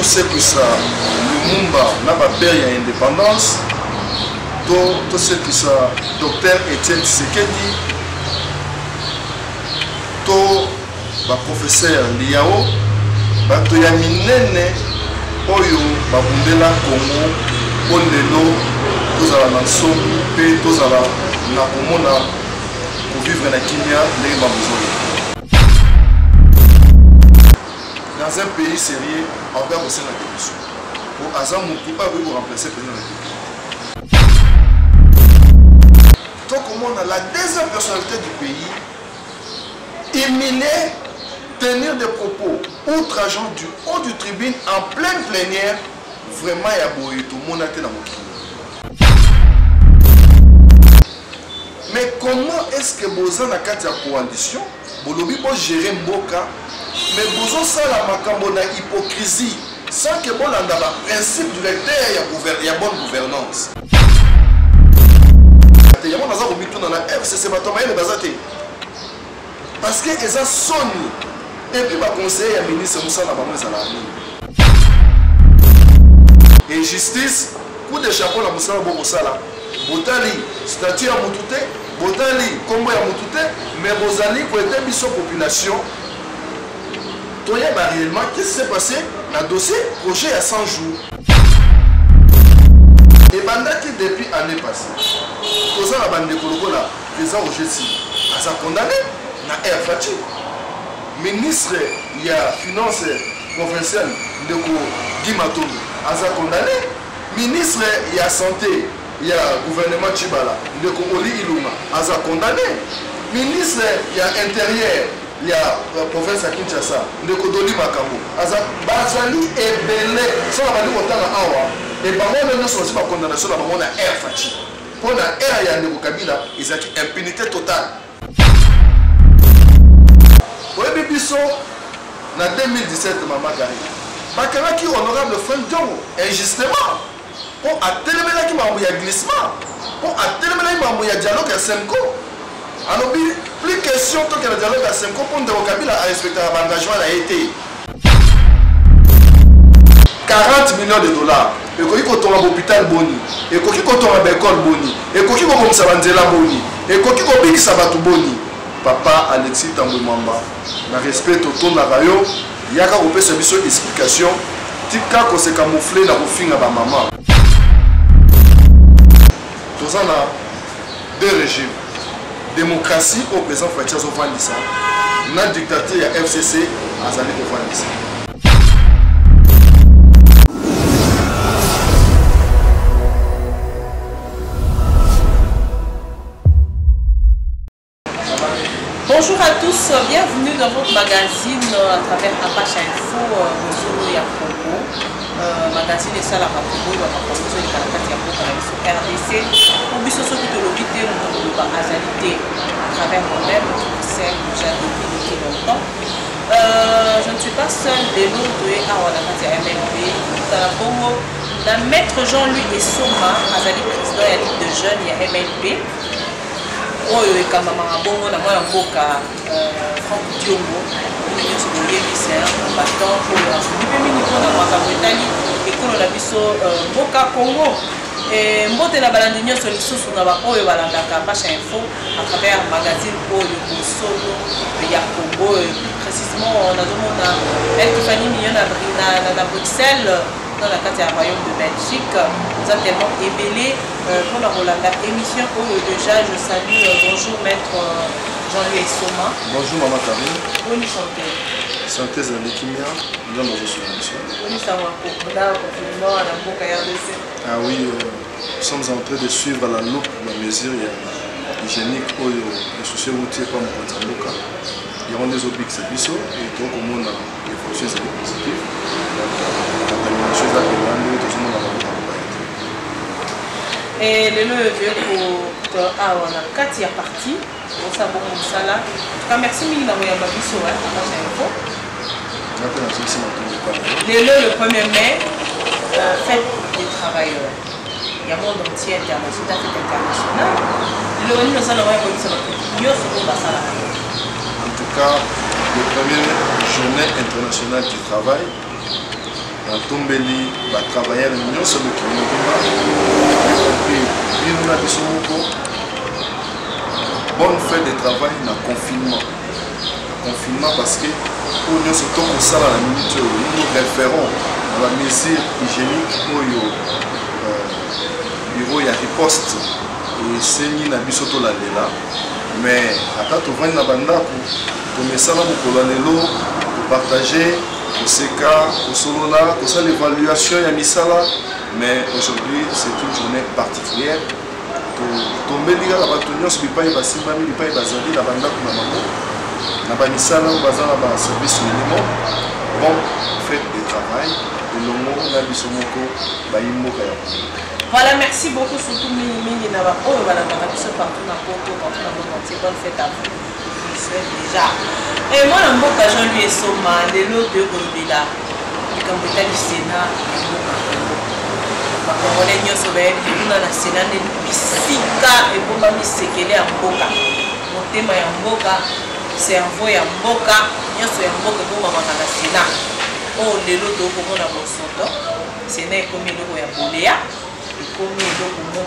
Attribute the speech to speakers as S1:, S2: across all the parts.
S1: tosekisa Lumumba na bapere ya indépendance, tosekisa Dr Etienne Tshisekedi, baprofesseur Liao, bato ya minene oyo babundela Congo po lelo tozala na nsomi mpe tozala na komona kovivre na kimia ndenge bamozoli. Dans un pays sérieux, on va bosser la corruption. Pour Azam Moutou, pas vous remplacer le président de la République. Donc, on a la deuxième personnalité du pays, humilier, tenir des propos outrageants du haut du tribune en pleine plénière, vraiment, il y a beaucoup tout le monde a été dans mon pays. Mais comment est-ce que Bozan a quatre coalition, Bolobi peut gérer Mboka? Mais vous ça la makambo na hypocrisie sans que bon landa principe directeur il y a bonne gouvernance. Il y a mon azar au bitou dans la FCC batoma le bazate. Parce que ils ont sonné et puis ma conseiller ministre Moussa na bango ezala et justice coup de chapeau la Moussa bo sala. Botali statut ya mutute, botali kombo ya mutute mais bozali ko était biso population. Réellement, qu'est-ce qui s'est passé dans le dossier projet à 100 jours. Et pendant que depuis l'année passée, pour ça, la bande de Koloko, là, président Roger Si, a condamné na Air Fati. Ministre, il y a finance provinciale de Guy Matondo, a condamné. Ministre, il y a santé, il y a gouvernement Chibala, de Oli Iluma, a condamné. Ministre, il y a intérieur. Il y a la province à Kinshasa, le Kodoli Makambo, Bazali et Belé, ça va nous autant à Awa, et Bamon ne sont pas condamnation à Bamon à Air Fati. Pour la Air, il y a un Kabila, ils ont impunité totale. Oui, Bibiso, en 2017, Maman Gari, Bakara qui honorable Franck Diongo, injustement, pour atteindre qui m'a envoyé glissement, pour atteindre qui m'a envoyé dialogue à Semko. Alors, plus question que le dialogue à 5 ans pour Kabila à respecter l'engagement a été 40 millions de dollars. Et quand il y a un hôpital Boni, et quand il y a une école Boni, et quand il y a un Boni, et quand il y a un Sabatu Boni, papa Alexis Tambouimamba, dans respect tout le rayon, il y a une explication, type cas qu'on s'est camouflé dans le film à ma maman. Tous en a deux régimes. Démocratie au président Fatias Ofandissa, la dictature à FCC à Zali Ofandissa.
S2: Bonjour à tous, bienvenue dans votre magazine à travers Apache Info, Monsieur Yakongo. Magazine et ça la Makongo, il va pas passer sur les caractères RDC. Pour biso so qui te l'obité, on va azalité à travers moi-même, c'est que j'ai depuis longtemps. Je ne suis pas seule des lots de Awanakati MLB, dans la Congo. La maître Jean-Louis Essoma, azali président et ligue de jeunes, il y a MLB. Oyo ekamama bongo na mwana mboka Franck Diongo nous sommes yebisa en battant pour la mingi mpona makambo etali ekolo na biso mboka Congo et mbote na balandi nyonso lisusu na baoyo balandaka Apache Info à travers magazine oyo Bosolo ya Congo précisément nazomona Elkifani Million na Bruxelles dans la carte du royaume de Belgique. Nous avons tellement ébélé pour la Rolanda émission où déjà je salue bonjour maître Jean-Louis Essoma.
S1: Bonjour maman Karine.
S2: Bonne santé.
S1: Santé c'est l'équimia. Nous avons reçu la mission.
S2: Bonne santé. Confinement à la Boca RDC.
S1: Ah oui, nous sommes en train de suivre à la loupe la mesure hygiénique où les soucis routiers comme au Boka. Il y a des obliques c'est biso et donc au monde les fonctions c'est positif.
S2: Et le levier pour avoir la carte est partie pour ça bon ça là. Merci mille na moya babiso hein Apache Info. Le 1er mai fête des travailleurs. Il y a un monde entier international, fête internationale. Le nous allons voir comme ça
S1: en tout cas, la première journée internationale du travail Tombeli va travailler réunion sur le bonne fête de travail dans le confinement. Confinement parce que pour nous surtout pour ça la minute nous référons à la mesure hygiénique au bureau ya riposte et c'est ni na bisoto la lela mais ata to vendre na bandako to mesala mokolo lelo to partager Oseka, Osolola, ça l'évaluation ya misala, mais aujourd'hui c'est une journée particulière. Tomber liga la batunyos bipai basimba mi bipai bazali la banda kuna mambo. Na ba misala bazala ba service minimum. Bon, fête de travail, de longo na bisomoko ba imboka ya.
S2: Voilà, merci beaucoup surtout Mini na ba oyo bala bana biso partout na Poto, partout na monde entier. Bonne fête à vous. Déjà. Et moi, je suis Jean-Louis Essoma, de l'autre de Gondela, du Cambodge du Sénat, Congolais, nous sommes dans le Sénat, et pour nous, c'est qu'il y a un boca. Mon thème est un boca, c'est un voyage en boca, nous sommes un boca pour maman dans le Sénat. Oh, de l'autre de Gondela, le Sénat est comme le roi Boléa, et comme le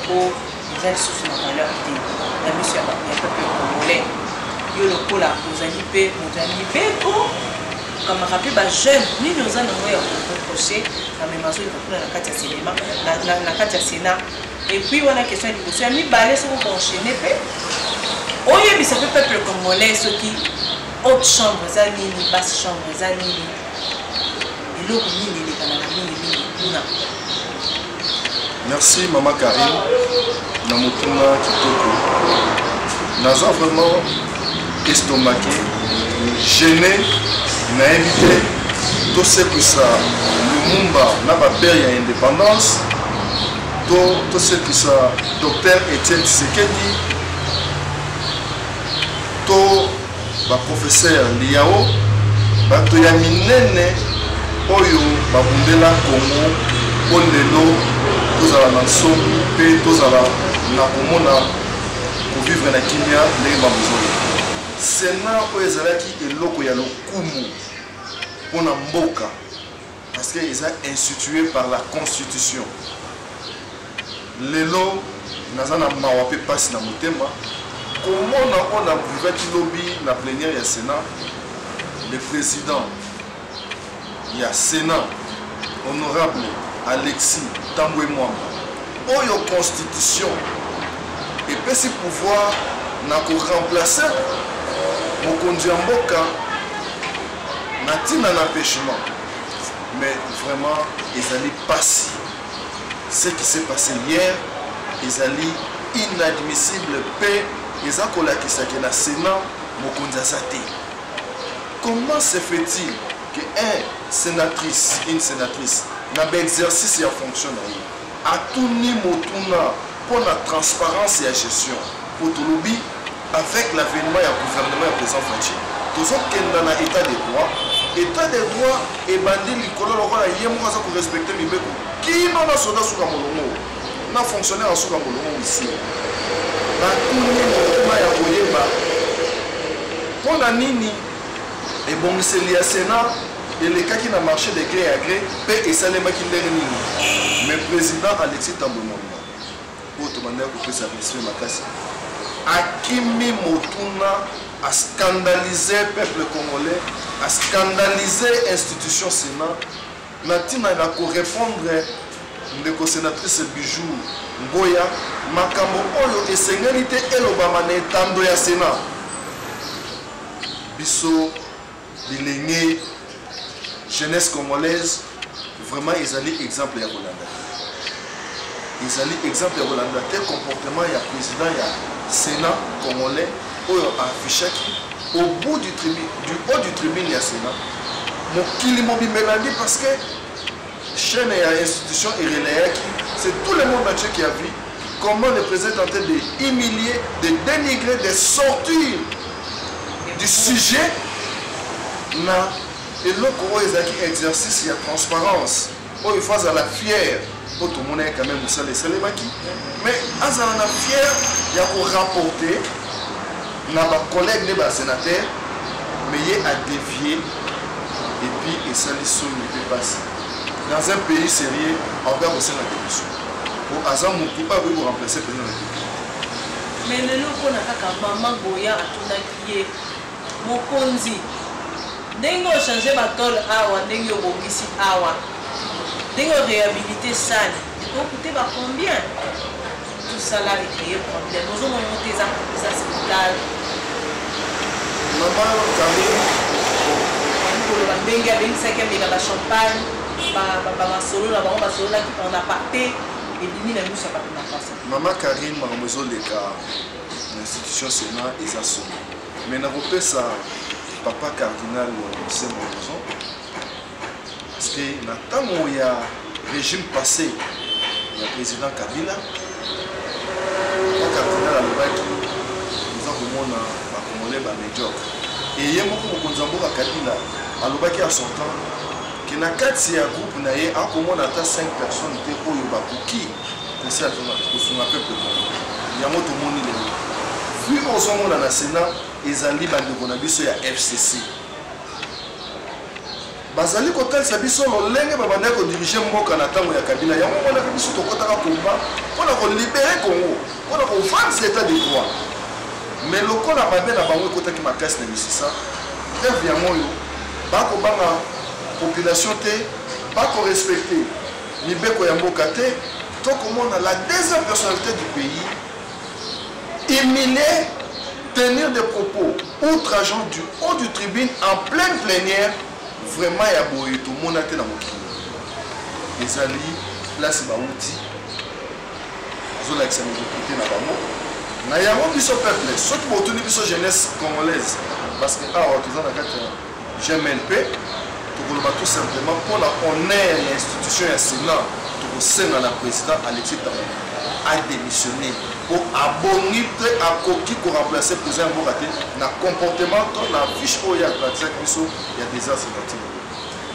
S2: roi ils ont sous la valeur de la mission du peuple congolais. Yo lokola ozali pe motani beko kama rapi ba jeune ni nous en envoyer reprocher na memazo ikakuna na kati ya cinéma na kati ya Sénat et puis on a question du monsieur mi balé sur enchaîner pe oye bisa pe peuple congolais ceux qui haute chambre za nini basse chambre za nini eloko nini lekana na nini kuna.
S1: Merci maman Karine na motuna kitoko naza vraiment estomaqué, gêné, naïveté, tout ce que ça, le Mumba n'a pas peur à l'indépendance, tout ce que ça, docteur Etienne Tshisekedi, tout le professeur Liao, tout le minene, oyo, babundela Congo, Olelo, tous à la nation, tous à la Komona, pour vivre dans la Kimia, les Mamouzouli. Sénat oyo ezalaki eloko ya lokumu mpona mboka parce que eza institué par la constitution. Lelo naza na mawa mpe pasi na motema komona oyo na vivaki lobi na plénière ya Sénat le président ya Sénat honorable Alexis Tambwe Mwamba oyo constitution epesi pouvoir na ko-remplacer mokonzi ya mboka na ntina na pêchement mais vraiment ezali pasi ce qui s'est passé hier ezali inadmissible mpe eza kolakisaki na Sénat mokonzi aza te. Comment se fait-il que une sénatrice na exercice ya fonction na ye atuni motuna mpona transparence ya gestion po tolobi avec l'avènement du gouvernement du président Fachi, tous ceux qui sont dans l'état de droit et bandit l'icône, il y a pour respecter les béco. Qui n'en a soldat sous Kamolongo? N'a fonctionnaire en sous Kamolongo ici. Pour la Nini, et bon, c'est lié à Sénat, et les cas qui n'ont marché de gré à gré, paix et Salema qui l'est Nini. Mais président Alexis Tamboumonga, pour te demander à couper sa mission, ma casse. Akimi Motuna a scandalisé le peuple congolais, a scandalisé l'institution Sénat. Natina a répondre de sénatrice Bijou Ngoya, Makambo Oyo et Sénérité et l'Obama n'étendent à Sénat. Bisso, Bilengé, jeunesse congolaise, vraiment ils allaient exemple à Rolanda. Ils allaient exemple à Rolanda. Tel comportement, il y a président, il y a Sénat congolais affiché au bout du haut du tribune il y a Sénat mokili mobimélandi parce que chaîne et institution et relais c'est tout le monde entier qui a vu comment le président tentait de humilier, de dénigrer, de sortir du sujet na eloko oyo ezalaki exercice ya transparence oyo il faut azala fier po tomona ye quand même mosala esalemaki mais azala na fier ya korapporter na bacollègue ne basénateur mais ye a dévié et puis esali soni mpe pasi dans un pays sérieux envers aussi la démission. Pour Azam Moutou pas vous remplacer le président de la République.
S2: Mais le loco n'a qu'à maman Goya à ton acquier. Mokonzi. Dengo changer ma tol awa, dengo bongisi awa. Dengo réhabiliter ça. Il faut coûter combien? Tout ça là est créé problème. Nous avons monté ça hospital.
S1: Maman Karine.
S2: Benga benga ça qui a la champagne. Ba solo là, ba solo là qui on a parté. Et dimi na musa pas na face.
S1: Maman Karine maromezo leka l'institution Sénat et ça sonne. Mais n'a pas ça papa cardinal c'est mon raison. Parce que na temps il y a régime passé, il y a président Kabila. Le cardinal a le bac nous avons mon a congolais ba médiocre. Et il y a beaucoup de Konzambo à Kabila à le bac à son temps. Que na 4 ya groupe na ye a comment ata 5 personnes te oyo ba kuki que ça son peuple ya moto moni le vu ensemble dans la Sénat ezali bande kona biso ya FCC bazali kotalisa biso lolenge babanda ko diriger mboka na tango ya Kabila ya mona ko biso tokotaka komba pona ko libérer Congo pona ko vendre l'état de droit mais lokola babe na bango kotaki makasi na misisa rêve ya moyo ba ko banga population pas qu'on respecte ni beko ya mboka te to comment on a la deuxième personnalité du pays humilier tenir des propos outrageants du haut du tribune en pleine plénière vraiment ya boye tout monde a été dans mon les alliés place ba outil zola que ça nous écouter na bango na ya mo biso peuple ceux qui vont tenir biso jeunesse congolaise parce que ah tu dans la carte GMLP tout simplement pour la honneur de l'institution et le Sénat pour le président Alexis Tambou a démissionné pour abonner à Koki pour remplacer le président Boraté dans le comportement dans la fiche où il y a des assassinations.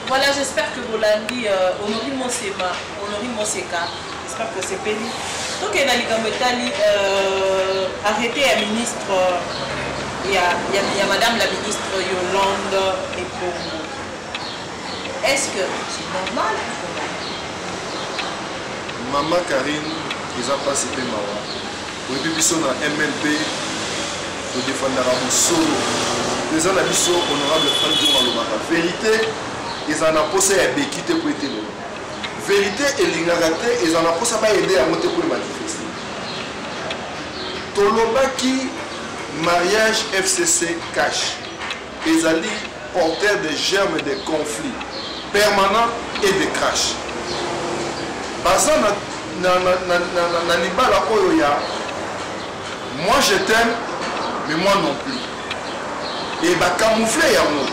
S2: Voilà, j'espère que vous l'avez dit, Honorine Monseka, j'espère que c'est pénible. Donc, il y a arrêté un ministre, il y a madame la ministre Yolande et Congo. Est-ce que c'est normal?
S1: Maman Karine, ils ont pas cité Mawa. Oui, puis ils sont dans MLP, pour défendre la solo. Les gens ont honorable Franck Malomaka. Vérité, ils en ont posé à Békité pour être là. Vérité et l'ingaraté, ils en ont posé à aider à monter pour manifester. Tolobaki, mariage FCC cash. Ils ont dit porteur des germes de conflits permanents et de crash. Parce que moi je t'aime, mais moi non plus. Et bah camoufler ya moi.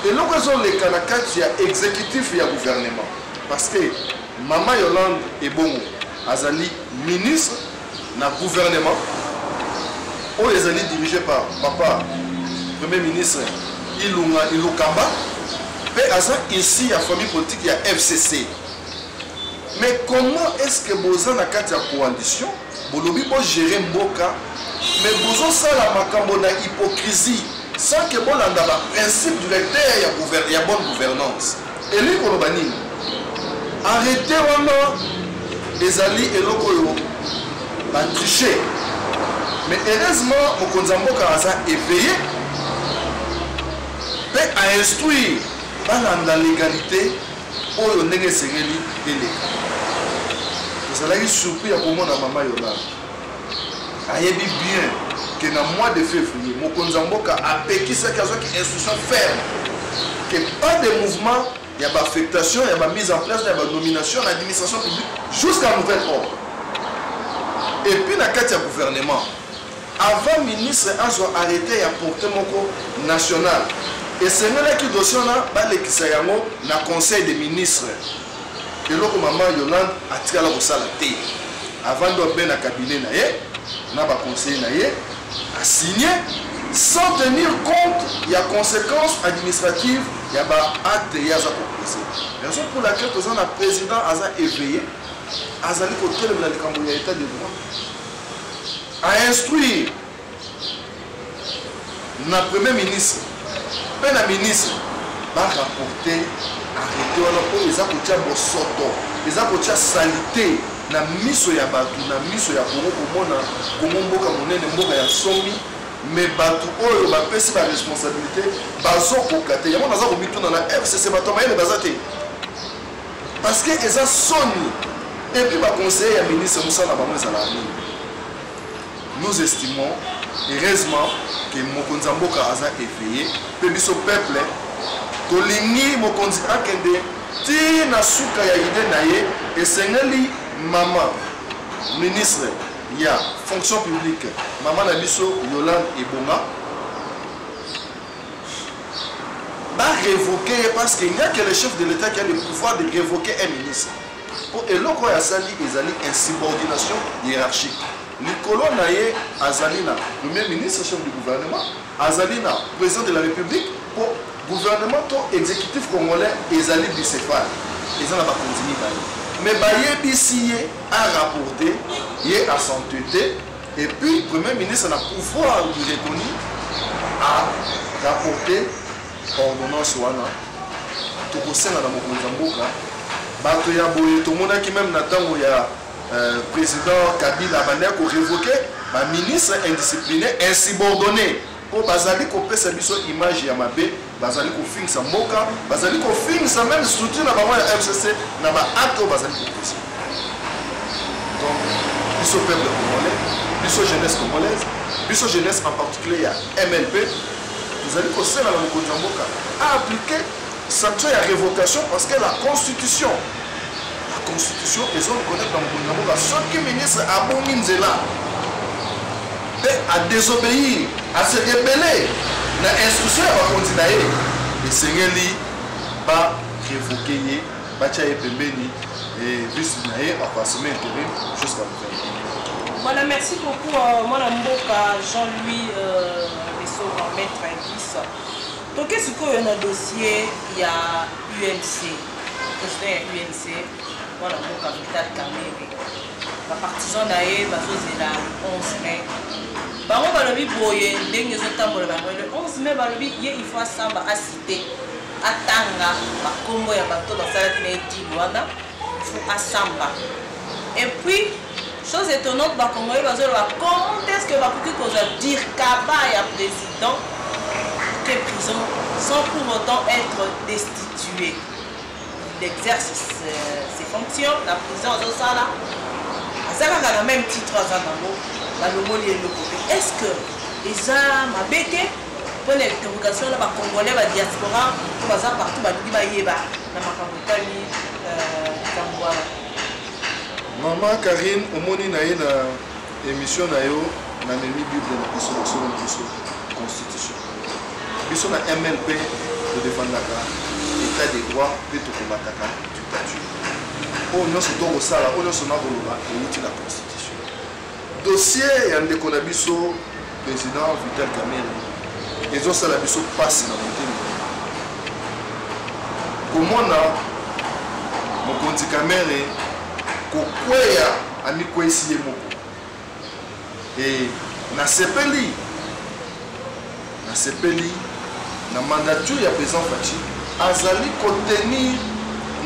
S1: Et là ils ont les canacats, il y a exécutif, il y a gouvernement. Parce que Maman Yolande est bon, Azali ministre, na gouvernement. Où les alliés dirigés par papa, premier ministre Ilukamba. Mais ici, il y a famille politique, il y a FCC. Mais comment est-ce que Bozan a une coalition, Bolobi peut gérer Mboka, mais Bozan ça la makambo na hypocrisie, sans que bon anda ba principe directeur il y a bonne gouvernance. Et lui Kolobani, arrêtez vraiment les alliés et l'okoyo, ba tricher. Mais heureusement, Mokonzamboka a éveillé, mais à instruire dans l'égalité, oyo ndenge sengeli eleka. Tozalaki surpris à comment na Maman Yolande ayebi bien que dans le mois de février Mokonzamboka a pékisaki azwaki instruction ferme que pas de mouvement, il y a pas affectation, il y a pas mise en place, il y a pas nomination dans l'administration publique jusqu'à nouvel ordre. Et puis dans le gouvernement, avant ministre a arrêté à porter mon national. Et c'est là qui dossier là, le conseil des ministres. Et là, Maman Yolande a tiré la salle avant de bien le cabinet, na ba conseil a signé sans tenir compte il y a conséquences administratives, il y a ba acte il y a za proposé. Raison pour laquelle le président a éveillé, a zali côté de l'état de droit, à instruire le premier ministre. La ministre va rapporter arrêté wana po eza kotia bosoto eza kotia salite na miso ya bato na miso ya Congo komona Congo mboka monene mboka ya somi mais bato oyo bapesi ba responsabilité bazokoka te yango naza komituna na FCC bato mayele baza te parce que eza soni et puis baconseiller ya ministre mosala bango ezala nini. Nous estimons heureusement que mokonzi ya mboka aza éveillé mpe biso peuple tolingi mokonzi akende ti na suka ya ide na ye esengeli mama ministre ya fonction publique mama na biso Yolande Ebonga va révoquer parce qu'il n'y a que le chef de l'État qui a le pouvoir de révoquer un ministre. Pour eloko ya sali ezali insubordination hiérarchique. Likolo na ye azali na premier ministre chef du gouvernement, azali na président de la République pour gouvernement to exécutif congolais ezali bicéphale. Ezana ba continue ba. Mais bayebisi ye a rapporté, ye a s'entêter et puis premier ministre na pouvoir du reconnu a rapporté ordonnance wana tokosenga na mokonzi ya mboka bato ya boye tomonaki même na ntango ya président Kabila bandaki korévoke baministre indiscipliné insubordonné po bazali kopesa biso image ya mabe bazali kofingisa mboka bazali kofingisa même structure na bango ya FCC na baacte oyo bazali kopesa. Donc biso peuple congolais biso jeunesse congolaise biso jeunesse en particulier ya MLP tozali kosala na mokonzi ya mboka a appliqué sanction ya révocation parce que la constitution ils ont reconnu dans mokonzi ya mboka soki ministre abongi nzela mpe a désobéir à se rebeller na instruction ya bakonzi na ye esengeli ba révoquer ye batia ye pembeni vice na ye apaseme intérim jusqu'à présent.
S2: Voilà, merci beaucoup mwana mboka Jean-Louis Lesova maître Elvis. Toke sikoyo na dossier ya UNC président ya UNC mwana mboka Vital Kamerhe bapartisan na ye bazozela 11 mai bango balobi boye ndenge ezotambola bango le 11 mai balobi ye il faut asamba asite atanga bakombo ya bato basalaki na ye dili wana il faut asamba et puis chose étonnante bakongolais bazoloba comment est-ce que bakoki kozwa dire kaba ya président que prison sans pour autant être destitué. Il exerce ses fonctions, la prison azosala azalaka na même titre azango balongoli eloko. Est-ce que eza mabete pour l'interrogation na bakongolais ba diaspora to baza partout balingi bayeba na makambo etali kambwala.
S1: Maman Karine omoni na ye na émission na yo na memi bible na biso na biso constitution biso na MLP to défendaka état de droit mpe tokomataka dictature oyo nyonso tokosala oyo nyonso nakoloba euti na constitution dossier ya ndeko na biso président Vital Kamerhe ezosala biso mpasi na motema komona mokonzi Kamerhe kokweya amikwesi ye moko e nasepeli na mandature ya président Fachi azali kotenir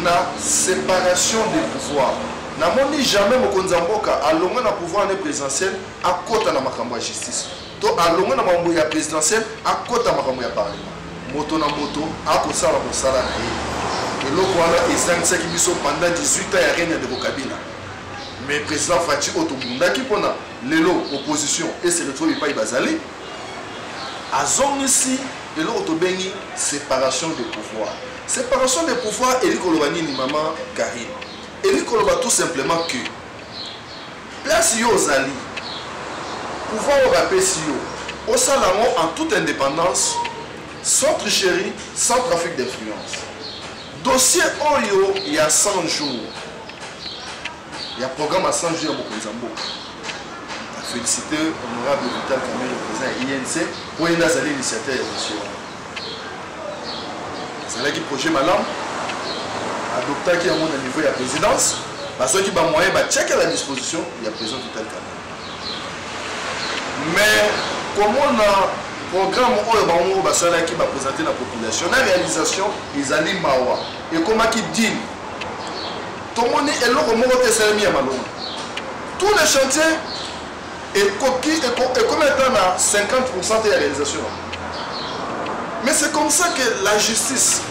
S1: na séparation des pouvoirs namoni jamais mokonzi ya mboka alonga na pouvoir ne présidentiel akota na makambo ya justice to alonga na makambo ya présidentiel akota makambo ya parlement moto na moto akosala kosala na ye eloko wana esangisaki biso pendant 18 ans ya règne de Kabila mais président Fachi otobundaki mpona lelo opposition ese retrouve epai bazali azongisi eloko tobengi séparation des pouvoirs. Séparation des pouvoirs eli koloba nini maman Karine eli koloba tout simplement que place yo ozali pouvoir oyo bapesi yo osala yango en toute indépendance sans tricherie sans trafic d'influence. Dossier oyo ya 100 jours ya programme à 100 jours ya mokonzi ya mboka féliciter honorable Vital Kamerhe président ya INC pour une azali initiateur ya dossier azalaki projet malamu adoptaki yango na niveau ya présidence basoki bamoyen batiaki à la disposition ya président Vital Kamerhe mais komona programme oyo bango basalaki baprésente na population na réalisation ezali mawa ekomaki dine tomoni eloko moko te esalemi ya malonga tous les chantiers ekomi ata na 50% de réalisation. Mais c'est comme ça que la justice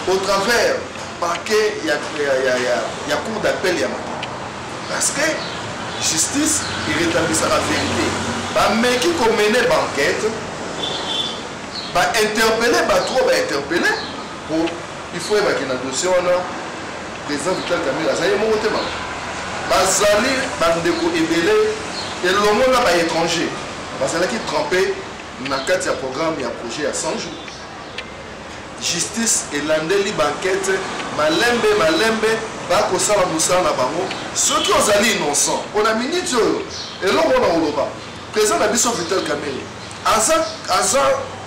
S1: au travers parquet il y a cour d'appel parce que justice il rétablissera la vérité mais qui connaît l'enquête interpeller trop interpeller pour il faut évacuer dans le dossier on a président Vital Kamerhe azali mon tema bazali bandeko ebele et le monde là étranger bazali qui trempé na kati ya programme ya projet à 100 jours justice elandeli banquette malembe bakosala mosala na bango soki ozali innocent on a minute oyo eloko na oloba président na biso Vital Kamerhe aza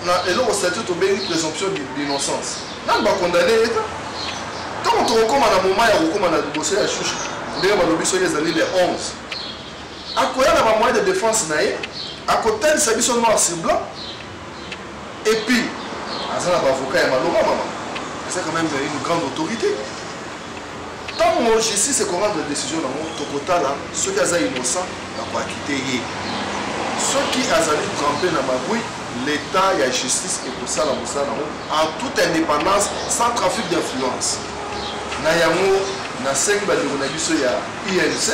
S1: na eloko statut tobengi présomption d'innocence nani bakondane eta ntango tokokoma na moment ya kokoma na liboso ya shushe ndenge balobi soki ezali le 11 akoya na bamoyen de défense na ye akotalisa biso noir sur blanc et puis aza na bavocat ya maloma mama c'est quand même une grande autorité ntango justice ekorendre décision nango tokotala soki aza innocent bakoakite ye soki azali trempé na mabwi l'état ya justice ekosala mosala nango en toute indépendance sans trafic d'influence na yango nasengi bandeko na biso ya INC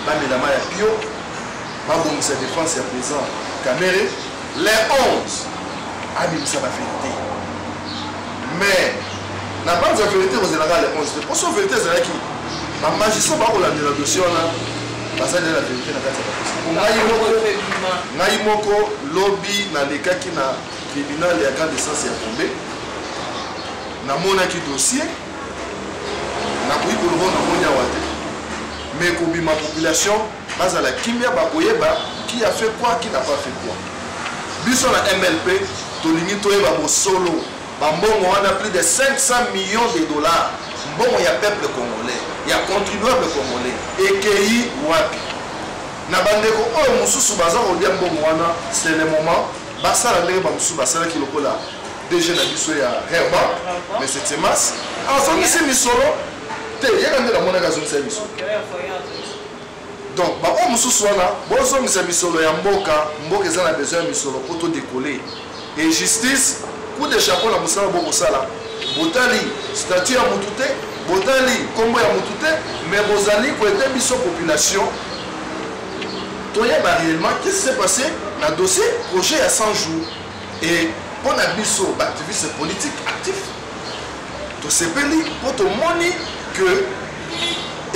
S1: bamelama ya pio babongisa défense ya président Kamerhe les 11 abimisa bavérité mais na base ya vérité kozalaka les 11 te poso vérité ezalaki bamagistrat bakolandela dossier wana bazali la vérité na kati ya ngai moko lobi nalekaki na tribunal ya grande instance ya Gombe namonaki dossier nakoki koloba namoni awa te mais kobima population bazala kimia bakoyeba qui a fait quoi qui n'a pas fait quoi biso na MLP tolingi toyeba bosolo bambongo wana plus de 500 millions de dollars mbongo ya peuple congolais ya contribuable congolais ekei wapi na bandeko oyo mosusu baza kolia mbongo wana c'est le moment basala ndenge bamosusu basalaki lokola DG na biso ya Herba mais c'était masse azongisi misolo te yeka nde namonaka azongisa misolo donc baoyo mosusu wana bozongisa misolo ya mboka eza na besoin ya misolo po todécoller et justice coup de chapeau na mosala bokosala botali statut ya motu te botali kombo ya motu te mais bozali koete biso population toyeba réellement qu'est-ce qui s'est passé na dossier projet à 100 jours et pour na biso activiste politique actif tosepeli po tomoni que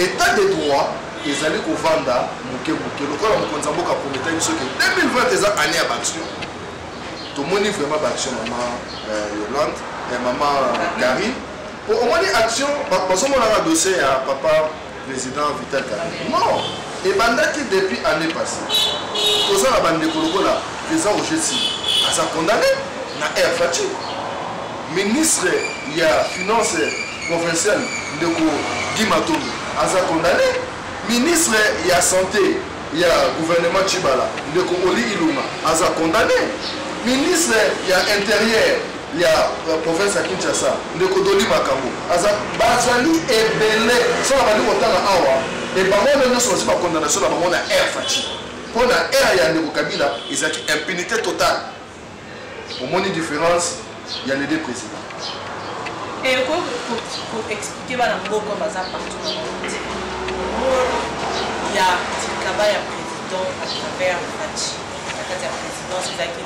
S1: état de droit ezali kovanda moke lokola mokonzi ya mboka prometa biso ke 2020 eza année ya baction tomoni vraiment baction mama Yolande et maman Karine pour omoni action bazomonaka dossier ya papa président Vital Kamerhe non ebandaki depuis année passée tozala bandeko lokola président Roger Sima aza condamné na Air Fachi ministre ya finance provinciale ndeko Guy Matongo aza condamné ministre ya santé ya gouvernement Chibala ndeko Oli Ilunga aza condamné ministre ya intérieur ya province ya Kinshasa ndeko Doli Makambo aza bazali ebele so bali kotanga awa et bango nyonso basi ba condamnation na bango na Air Fachi pour na Air ya ndeko Kabila ezaki impunité totale au moins une différence il y a les deux présidents
S2: et pour expliquer bana mboko baza partout il y a Tikaba ya président à travers Fachi la carte ya présidence ezaki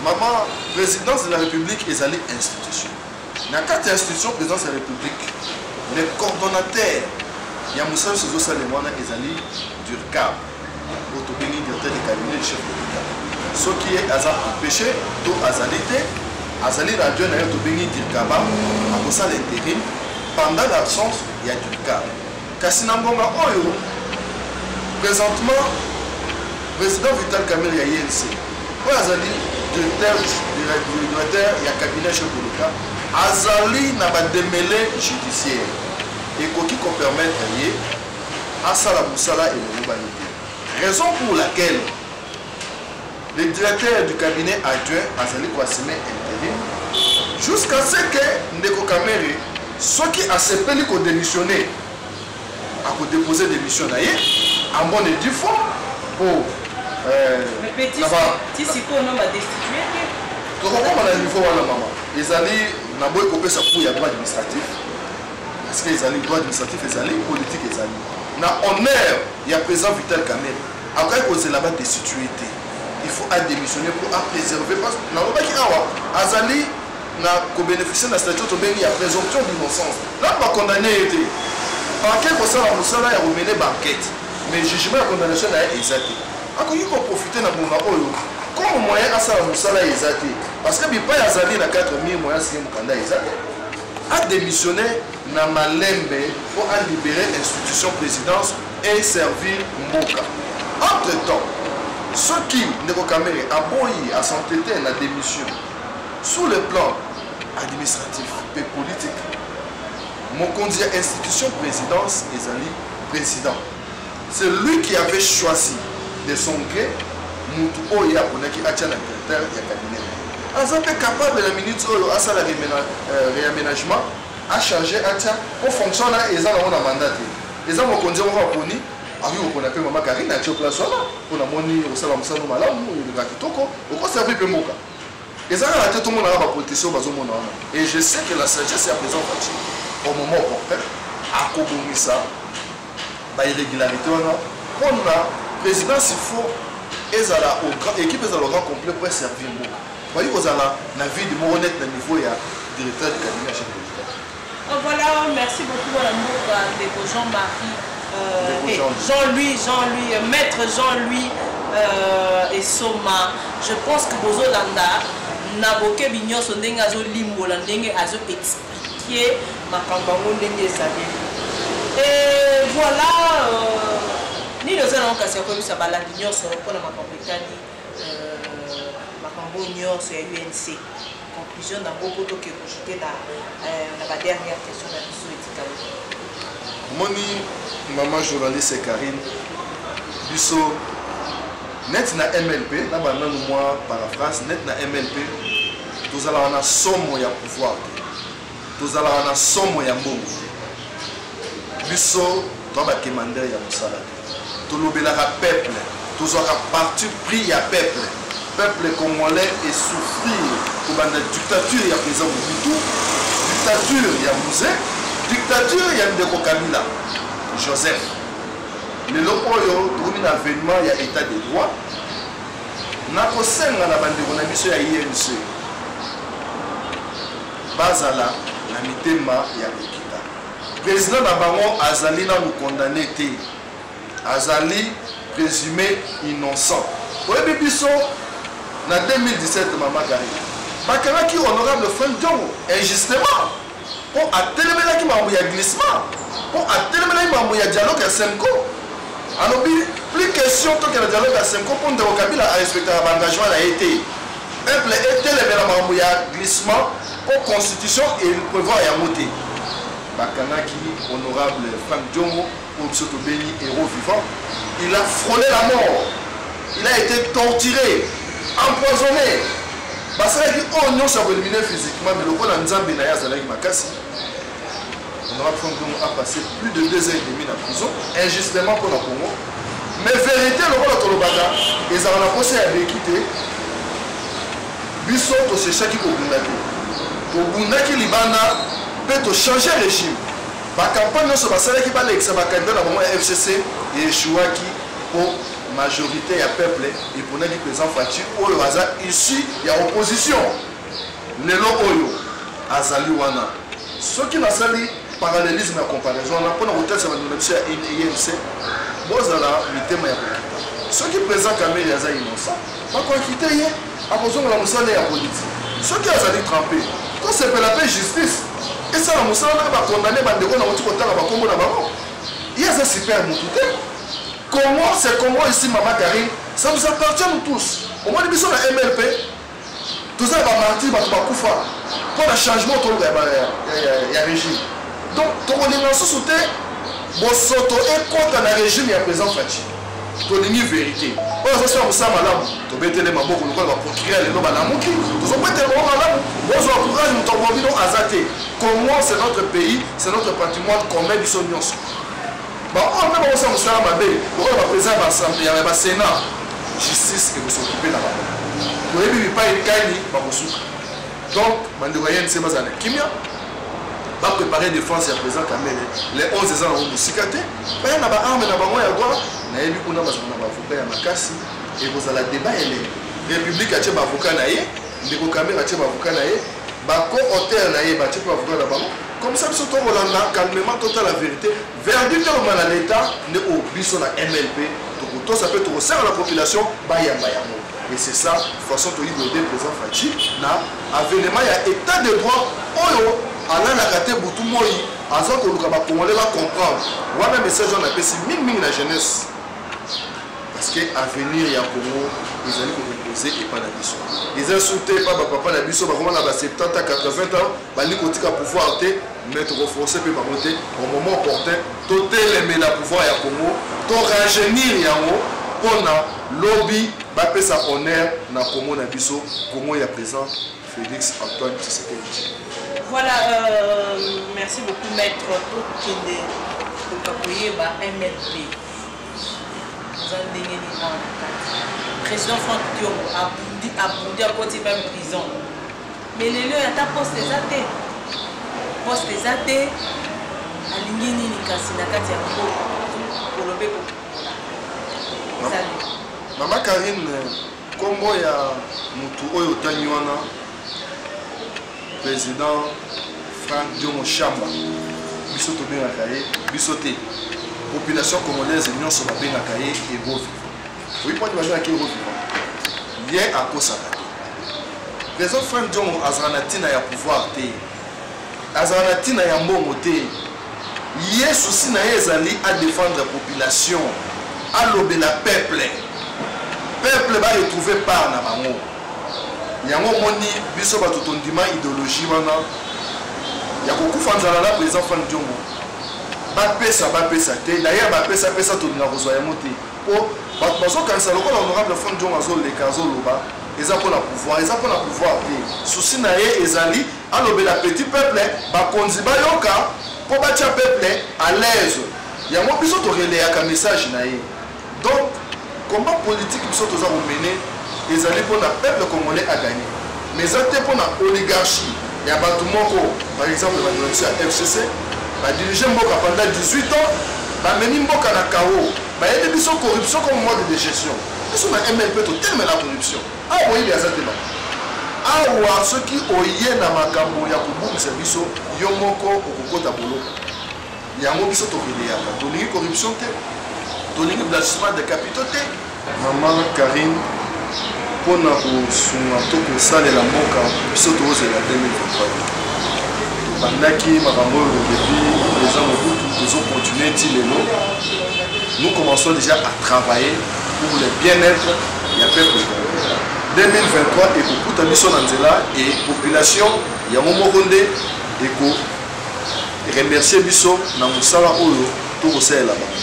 S1: maman présidence de la République ezali institution na carte institution présidence de la République les coordonnateurs ya mosala sezo salemwana ezali Durkab autobéni directeur de cabinet chef de l'État ce qui est empêché to azalité azali radio na autobéni Durkaba a posé l'intérim pendant l'absence il y a Durkab kasi na mbonga oyo présentement président Vital Kamerhe ya INC oyo azali directeur ya cabinet chef de l'État azali na bademele judiciaire ekoki kopermettre ye asala mosala elongo banite raison pour laquelle le directeur du cabinet adjoint azali koassume intérim jusqu'à ce que Ndeko Kamere soki asepeli kodémissionner akodéposer démission na ye en bonne et due forme pour tokokoma na niveau wana mama ezali na boye kopesa pour ya droit administratif parce que ezali droit administratif ezali politique ezali na honneur ya président Vital Kamerhe akoki kozela badestitué te il faut adémissionner pour préserver parce que nalobaki awa azali na kobénéficier na statut tobengi ya présomption d'innocence là bakondamné ye te parquet kosala mosala ya komene banquête mais jugement ya condamnation na ye eza te akoki koprofite na mbonga oyo comme moyen asala mosala eza te parce que bipai azali na 4000 moyen asie mokanda eza te adémissionner na malembe pour libérer l'institution présidence et servir mboka entre temps soki Ndeko Kamere aboyi à s'entêter na démission sur le plan administratif et politique mokonzi ya institution présidence ezali président c'est lui qui avait choisi de son gré mutu oyo aponaki atia na directeur ya cabinet aza mpe capable na minute oyo asala réaménagement acharge atia po fonction na eza nango na mandat te eza mokonzi moko aponi akoki kopona mpe mama Karine atie place wana mpona moni osala mosala malamu olinga kitoko okoservi mpe mboka eza kaka te tomonaka bapoliticien oyo bazomona wana et je sais que la sagesse ya président Faci au moment opportun akobongisa bairrégularité wana mpona présidence il faut ezala équipe ezala au grand complet pour servir mboka oyi kozala na vide moko net na niveau ya directeur du cabinet chef de l'État.
S2: Voilà, merci beaucoup à l'amour de Jean-Marie Jean-Louis, maître Jean-Louis et Soma. Je pense que Bozolanda n'a boke bignon son ndenge azo limbola ndenge azo expliquer makambango ndenge ezali. Et voilà ni nous allons casser comme ça balandi nyonso mpona makambo etali makambo nyonso ya UNC. Conclusion d'un beau poteau qui est rejeté la dernière question de la mission éthique.
S1: Moni, maman journaliste Karine, biso net na MLP, na bana nous moi paraphrase, net na MLP, tous allons na somme ya pouvoir, tous allons na somme ya mbongo. Biso, toi ba commander ya musala. Tout l'obélara peuple, tous aura parti pris ya peuple. Peuple congolais est souffrir pour la dictature ya président Mobutu, dictature ya Mouzé, dictature ya Ndeko Kabila, Joseph. Le lopoyo tourne l'avènement ya état de droit. Nako senga na bandeko na biso ya INC. Bazala na mitema ya ekita. Président na bango azali na nous condamné té. Azali présumé innocent. Oyebi biso en 2017, Maman Karine, Bakaraki honorable Franck Diongo, injustement, pour atteindre qui m'a envoyé glissement, pour atteindre qui m'a envoyé dialogue à Semco. Alors, plus question que le dialogue à Semco pour Ndeko Kabila à respecter l'engagement a été. Peuple était le envoyé glissement pour constitution et le prévoir à monter. Bakaraki honorable Franck Diongo, pour Sotobeni, héros vivant, il a frôlé la mort, il a été torturé. Empoisonné. Parce que on s'est éliminé physiquement, mais le rôle en Nzambe Naya Zalaki Makassi, on a passé plus de 2 ans et demi en prison, injustement pour le Congo. Mais vérité, le rôle de Tolobata, ils ont posé à l'équité. Bissot, c'est chaque qui au Bundaki Libana, peut changer le régime. La campagne sur la salle qui parle avec sa candidat dans le moment FCC et Chouaki pour majorité ya peuple et pour les président Faci oyo aza ici ya opposition lelo oyo azali wana soki nasali parallélisme ya comparaison na pona kotesa bandonation ya INC bozala mitema ya politique soki président Kamere aza innocent bakoakite ye akozongola mosala ya politique soki azali trempé tosepela mpe justice esala mosala na bakondamne bandeko na koti kotanga bakombo na bango ye aza super motu te. Comment c'est comment ici, Maman Karine, ça nous appartient nous tous. Au moins, nous sommes à MLP. Tout ça va mentir, va koufa. Pour le changement, il y a régime. Donc, ton élément sous-souté, bon soto et contre le régime, il y a présent Faci. tolingi vérité oyo azosala mosala malamu tobetele maboko lokola baprocureur lelo balamuki tozobetele bango malamu bozwa courage moto bobino aza te Congo c'est notre pays c'est notre patrimoine commun biso nyonso baoyo mpe bakosala mosala mabe lokola baprésident ya basénat justice ekosokipe na bango toyebi bipai ekani bakosuka donc bandeko ya nse bazala na kimia préparer défense ya président Kamele les 11 ans na mosika te baya na baarme na bango ya droit nayebi kuna bazala na baavoka ya makasi ekozala débat ele république atie baavoka na ye ndeko Kamele atie baavoka na ye baco-auteur na ye batie mpe baavoka na bango comme ça biso tokolanda calmement total la vérité verdict okoma na l'état nde o biso na MLP tokotosa mpe tokosala la population bayamba yango et c'est ça façon toyiboede président Fachi na avènement ya état de droit oyo alalaka te butu moi aza koluka bakongole bacomprendre wana message wana apesi mingimingi na jeunesse parce que avenir ya Congo ezali korepose epa na biso eza so te epa bapapa na biso bakoma na ba 70 à 80 ans bali kotika pouvoir te mais tokoforce mpe bango te au moment opportun totelemela pouvoir ya Congo torajeunir yango mpona lobi bapesa honneur na Congo na biso Congo ya président Félix Antoine Tshisekedi.
S2: Voilà, merci beaucoup maître Tokende Tokakoyeba MLP. Président Franck Diom a à côté même prison. Mais les lieux à ta poste des athées. Poste des athées. Aligné ni Kassina Katia pour le bébé.
S1: Maman Karine, Combo ya Mutu Oyo Tanywana. Président Franck Diom Chamba biso tobengaka ye biso te population congolaise nyonso babengaka ye héros vivant oui point babengaka héros vivant ye akosaka te président Franck Diom azala na ntina ya pouvoir te azala na ntina ya mbongo te ye susi na ye ezali adéfendre population alobela peuple baretrouve part na bango yango moni biso bato tondima idéologie wana ya kokufa nzala na président Franck Diom bapesa te d'ailleurs bapesa tolinga kozwa yango te po bato bazokanisa lokola honorable Franck Diom azoleka azoloba eza mpona pouvoir te susi na ye ezali alobela petit peuple bakonzi bayoka mpo batia peuple à l'aise yango biso toreleyaka message na ye donc combat politique biso toza komene ezali mpona peuple congolais a gagné mais eza te mpona oligarchie ya bato moko par exemple badonatisi ya FCC badirige mboka pendant 18 ans bamemi mboka na kao bayede biso corruption comme mode de gestion biso na MLP totelemela corruption awa moyibi aza te bango awa soki oye na makambo ya kobungisa biso yo moko okokota boloko yango biso tokeleyaka tolingi corruption te tolingi blanchissement de capitaux te. Maman Karine mpona kosunga to kosalela mboka biso tozela 2023 tobandaki makambo oyo depuis les ans mobutu tozocontinue ti lelo nous commençons déjà à travailler pour le bien-être ya peuple congolais 2023 ekokuta biso na nzela et population yango moko nde remercier biso na mosala oyo tokosalela bango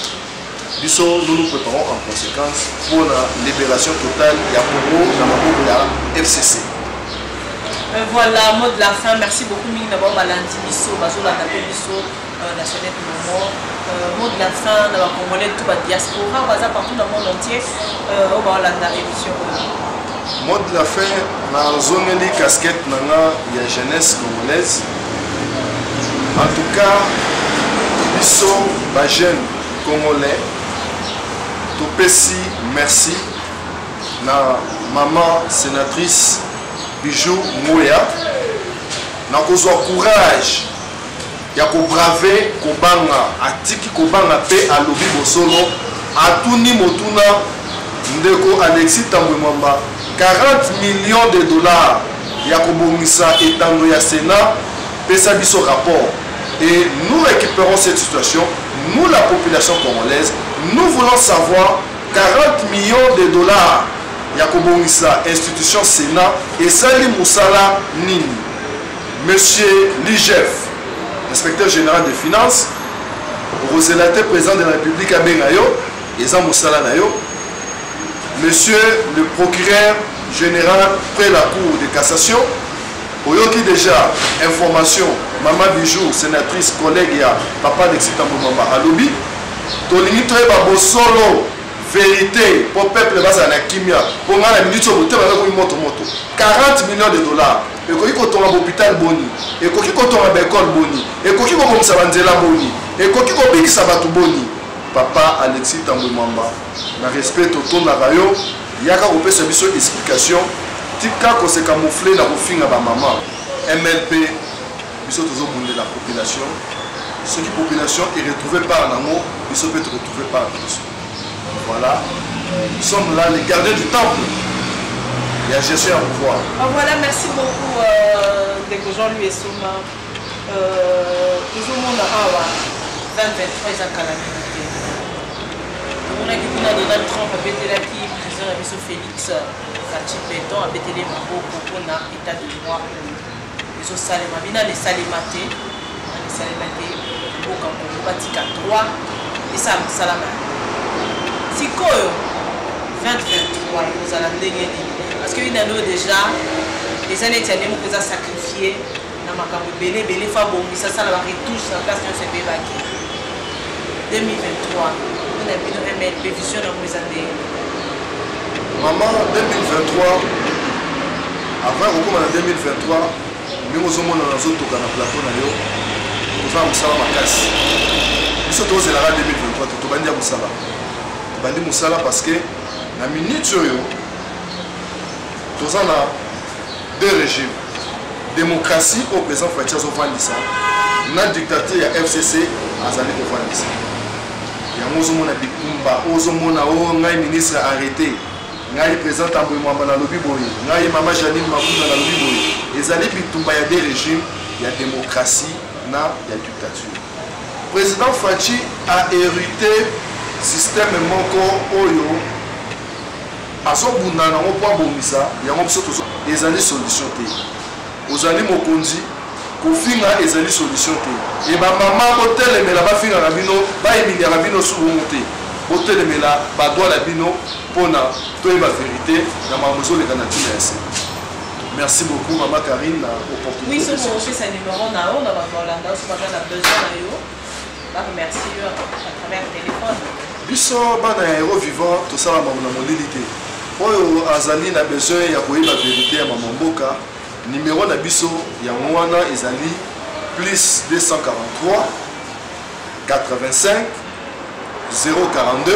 S1: biso nous nous préparons en conséquence pour la libération totale ya Congo na maboko ya FCC.
S2: Voilà, mot de la fin. Merci beaucoup mingi d'abord balandi biso bazolanda pe biso la chaîne Momo. Mot de la fin na ba Congolais tout ba diaspora baza partout dans le monde entier au balanda émission.
S1: Mot de la fin na zongeli casquette nanga ya jeunesse congolaise. En tout cas biso ba jeunes congolais topesi merci na maman sénatrice Bijou Moya na kozwa courage ya kobrave kobanga atiki kobanga pe alobi bosolo atuni motuna ndeko Alexis Tambwe Mwamba 40 millions de dollars ya kobongisa etando ya Sénat pesa biso rapport et nous récupérons cette situation. Nous, la population congolaise, nous voulons savoir 40 millions de dollars. Yakobongisa, institution Sénat et Sali Moussala Nini. Monsieur Ligef, inspecteur général des finances, Roselate, président de la République à Bengayo, et Zan Moussala Nayo, Monsieur le procureur général près la Cour de cassation, Oyoki déjà information, Maman Bijou, sénatrice, collègue ya Papa Alexita Mbomamba Alobi, Tolingi Toyeba Bosolo, vérité, pour le peuple basa na kimia, pour la minute au moto, 40 millions de dollars, et qu'on y compte un hôpital boni, et qu'on y compte un école boni, et qu'on y compte un sabanzela boni, et qu'on y compte un sabatu boni. Papa Alexis Tambouimamba, na respect au ton na rayo, yaka opé service explication, tika ko se camoufler na kofinga ba maman. MLP, biso tozo bondé la population. Ce qui population est retrouvée par l'amour, biso peut être retrouvé par tous. Voilà. Nous sommes là les gardiens du temple. Il y a gestion à pouvoir.
S2: Voilà, merci beaucoup de Jean-Louis Souma. Tout le monde a 23 ans à la minute. On a vu Donald Trump a pété la qui, président de M. Félix Fachi-Péton a pété les mabos pour un état de droit. Les autres saléma, bien les salématés, au Cameroun, au Vatican 3, et ça, salama. Si quoi, 2023, nous allons dégainer. Parce qu'il y a déjà, les années qui ont été sacrifiées, dans ma campagne, belé, fabo, mais ça, la retouche, en place de ce bébé. 2023. On a vu une MLP vision dans mes années.
S1: Maman, 2023, avant qu'on en 2023, nous avons dans la zone de plateau, nous avons Moussala Makas. Nous sommes tous en 2023, nous avons dit Moussala. Nous avons dit Moussala parce que dans la minute, nous avons deux régimes. Démocratie au président Fatia Zofandissa, dans le dictateur, il y a FCC, Azali Zofandissa. Yamozomona bikumba ozomona o ngai ministre arrêté ngai président Tambouimamba na lobi boye ngai mama Janine Makunda na lobi boye ezali bitumba ya des régimes ya démocratie na ya dictature. Président Fachi a hérité système moko oyo azobunda na ngo po bomisa yango biso tozo ezali solution te ozali mokonzi kofinga ezali solution te et ba mama botelemela bafinga na bino ba emilia na bino suungu te botelemela ba doit la bino pona toyeba vérité na mamozo le kanati merci. Merci beaucoup maman Karine na opportunité.
S2: Oui, ce qu'on fait c'est numéro na on va voir là on va faire besoin na yo. Ba merci à travers le téléphone. Biso
S1: bana héros vivant tout ça na molilité. Oyo azali na besoin ya koyeba vérité ya maman mboka. Numéro na biso ya mwana ezali plus 243 85 042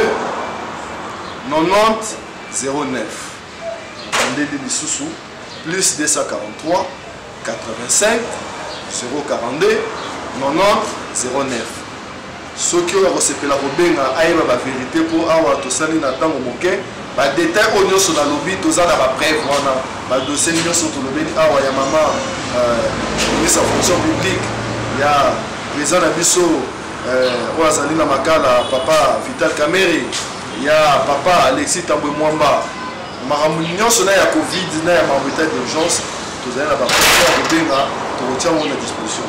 S1: 90 09. Ndeli bisusu plus 243 85 042 90 09. Soki oyo akosepela kobenga ayeba ba vérité po awa tosali na ntango moke ba détail oyo nyonso na lobi toza na ba preuve wana ba dossier nyonso tolobeli awa ya mama ministre ya fonction publique ya président na biso oyo azali na makala papa Vital Kamerhe ya papa Alexis Tambouimamba makambo nyonso na ya covid na ya makambo état d'urgence tozali na ba preuve ya kobenga tokotia ngo na disposition.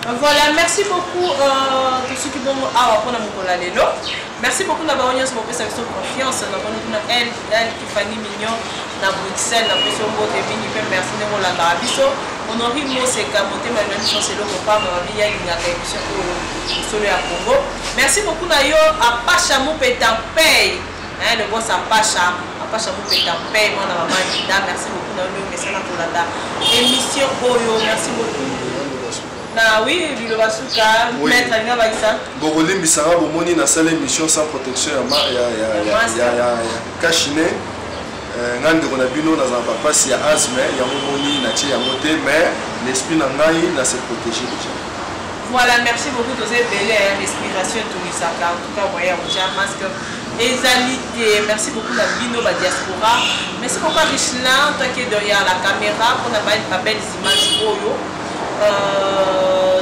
S2: Voilà, merci beaucoup tous ceux qui vont avoir la lelo. Merci beaucoup d'avoir eu cette confiance. Nous avons elle qui Fanny Mignon dans Bruxelles, dans Pression de Mini, merci de vous l'engager. On a eu mot c'est qu'à monter ma même chance et le repas, ma vie a une émission sur le Congo. Merci beaucoup d'ailleurs à Pachamou Pétampay. Le boss à Pachamou Pétampay, mon maman Linda. Merci beaucoup d'avoir eu pour la émission Oyo. Merci beaucoup. Oui, le Basuka, maître Alina Baïsa.
S1: Bogoli Misara, Bomoni, na salle émission sans protection, Kachine, Nande Ronabino, dans un papa, si y a asthme, il y a Momoni, Nachi, Yamote, mais l'esprit n'a pas se protéger déjà.
S2: Voilà, merci beaucoup, vous avez belle respiration, tout ça, en tout cas, vous voyez, on a un masque. Égalité, merci beaucoup la Bino, la diaspora. Merci beaucoup Richelin, toi qui es derrière la caméra, pour avoir une belle image.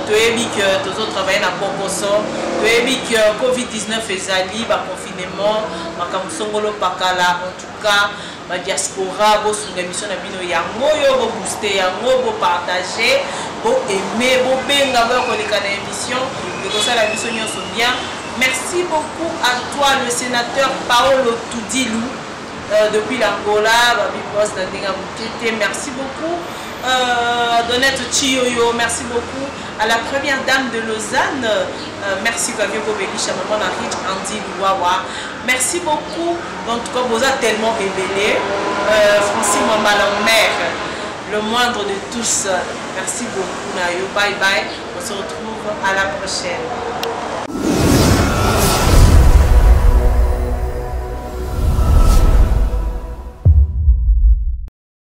S2: Tu as vu que tous autres travaillent dans Bokoso, tu as vu que Covid-19 est allé, le confinement, en tout cas, la diaspora, sur l'émission de Bino, il y a un mot booster, un mot partager, aimer, benga, l'émission, et ça la mission bien. Merci beaucoup à toi, le sénateur Paolo Toudilou. depuis l'Angola, Babi Boss Nandinga Moukete, merci beaucoup. Donette Chioyo, merci beaucoup. À la première dame de Lausanne, merci Kavio Bobelisha, maman Narit, Andy Louawa. Merci beaucoup. En tout cas, vous avez tellement révélé. Francis Mambalamère, le moindre de tous. Merci beaucoup, Nayo. Bye bye. On se retrouve à la prochaine.